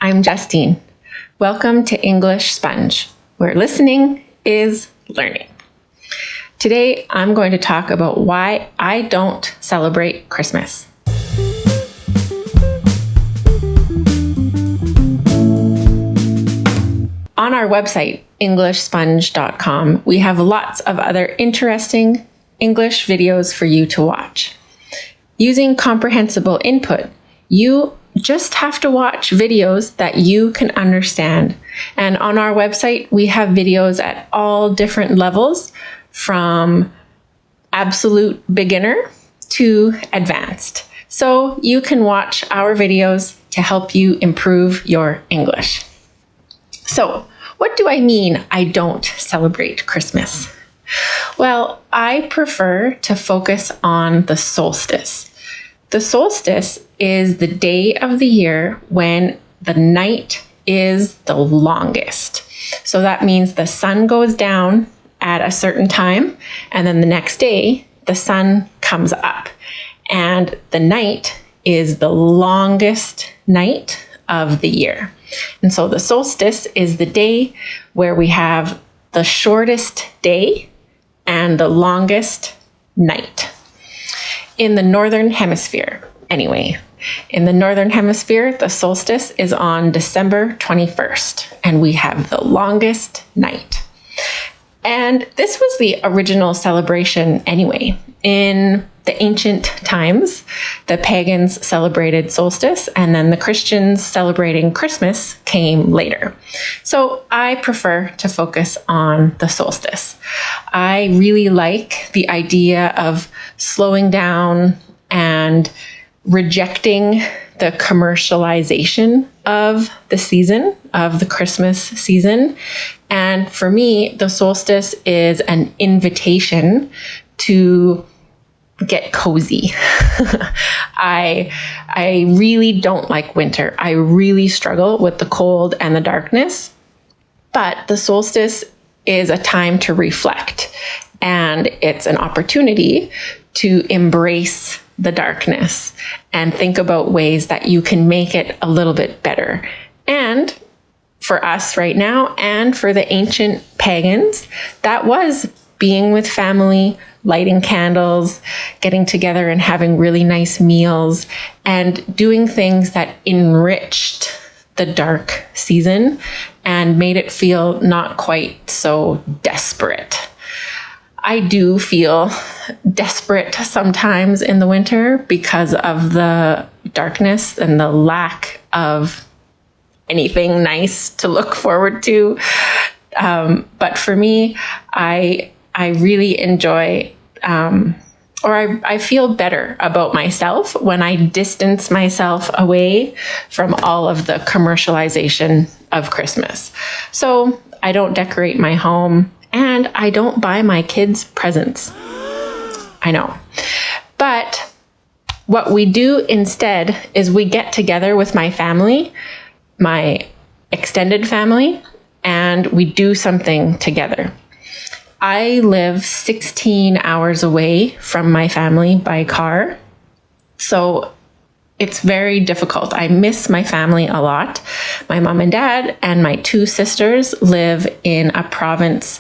I'm Justine. Welcome to English Sponge, where listening is learning. Today, I'm going to talk about why I don't celebrate Christmas. On our website, EnglishSponge.com, we have lots of other interesting English videos for you to watch. Using comprehensible input, you just have to watch videos that you can understand. And on our website, we have videos at all different levels, from absolute beginner to advanced. So you can watch our videos to help you improve your English. So, what do I mean I don't celebrate Christmas? Well, I prefer to focus on the solstice. The solstice is the day of the year when the night is the longest. So that means the sun goes down at a certain time, and then the next day, the sun comes up. And the night is the longest night of the year. And so the solstice is the day where we have the shortest day and the longest night. In the northern hemisphere, anyway. In the northern hemisphere, the solstice is on December 21st, and we have the longest night. And this was the original celebration anyway. In the ancient times, the pagans celebrated solstice, and then the Christians celebrating Christmas came later. So I prefer to focus on the solstice. I really like the idea of slowing down and rejecting the commercialization of the season, of the Christmas season. And for me, the solstice is an invitation to get cozy. I really don't like winter. I really struggle with the cold and the darkness. But the solstice is a time to reflect, and it's an opportunity to embrace the darkness and think about ways that you can make it a little bit better. And for us right now, and for the ancient pagans, that was being with family, lighting candles, getting together and having really nice meals, and doing things that enriched the dark season and made it feel not quite so desperate. I do feel desperate sometimes in the winter because of the darkness and the lack of anything nice to look forward to. But for me, I really enjoy, I feel better about myself when I distance myself away from all of the commercialization of Christmas. So I don't decorate my home, and I don't buy my kids presents. I know. But what we do instead is we get together with my family, my extended family, and we do something together. I live 16 hours away from my family by car, so it's very difficult. I miss my family a lot. My mom and dad and my two sisters live in a province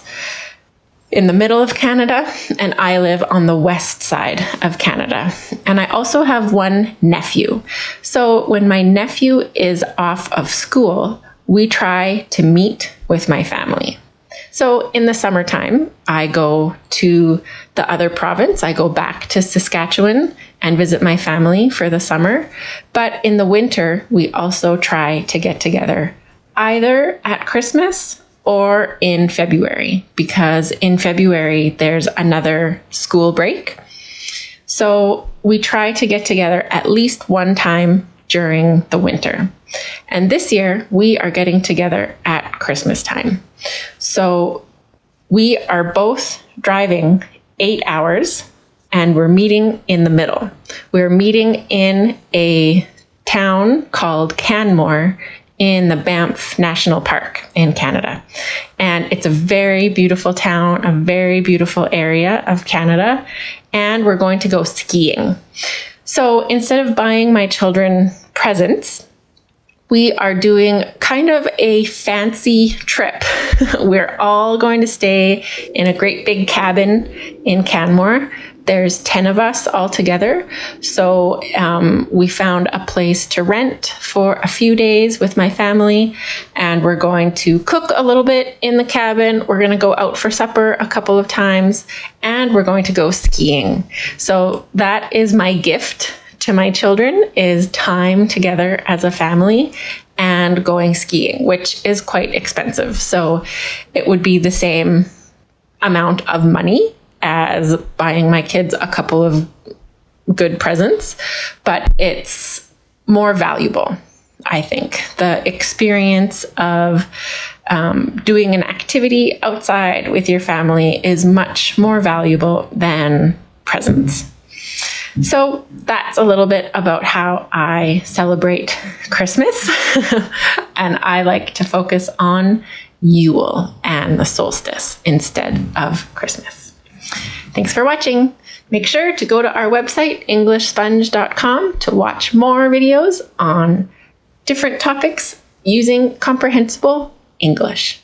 in the middle of Canada, and I live on the west side of Canada. And I also have one nephew. So when my nephew is off of school, we try to meet with my family. So in the summertime, I go to the other province. I go back to Saskatchewan and visit my family for the summer. But in the winter, we also try to get together either at Christmas or in February, because in February, there's another school break. So we try to get together at least one time during the winter. And this year, we are getting together at Christmas time. So we are both driving 8 hours, and we're meeting in the middle. We're meeting in a town called Canmore in the Banff National Park in Canada. And it's a very beautiful town, a very beautiful area of Canada. And we're going to go skiing. So instead of buying my children presents, we are doing kind of a fancy trip. We're all going to stay in a great big cabin in Canmore. There's 10 of us all together. So we found a place to rent for a few days with my family, and we're going to cook a little bit in the cabin. We're going to go out for supper a couple of times, and we're going to go skiing. So that is my gift to my children, is time together as a family and going skiing, which is quite expensive. So it would be the same amount of money as buying my kids a couple of good presents, but it's more valuable, I think. The experience of doing an activity outside with your family is much more valuable than presents. So that's a little bit about how I celebrate Christmas. And I like to focus on Yule and the solstice instead of Christmas. Thanks for watching. Make sure to go to our website, EnglishSponge.com, to watch more videos on different topics using comprehensible English.